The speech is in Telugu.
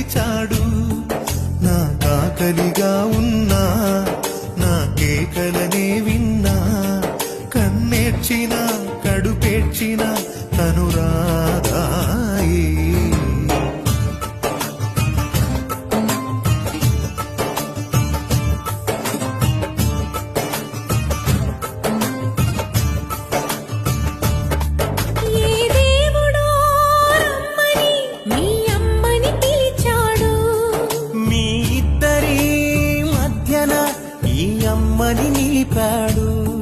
పిలిచాడు. నా కాకలిగా ఉన్నా నా కేకలనే విన్నా, కన్నేర్చిన కడుపేర్చిన తను రాదాయి. అమ్మని నిలిపాడు.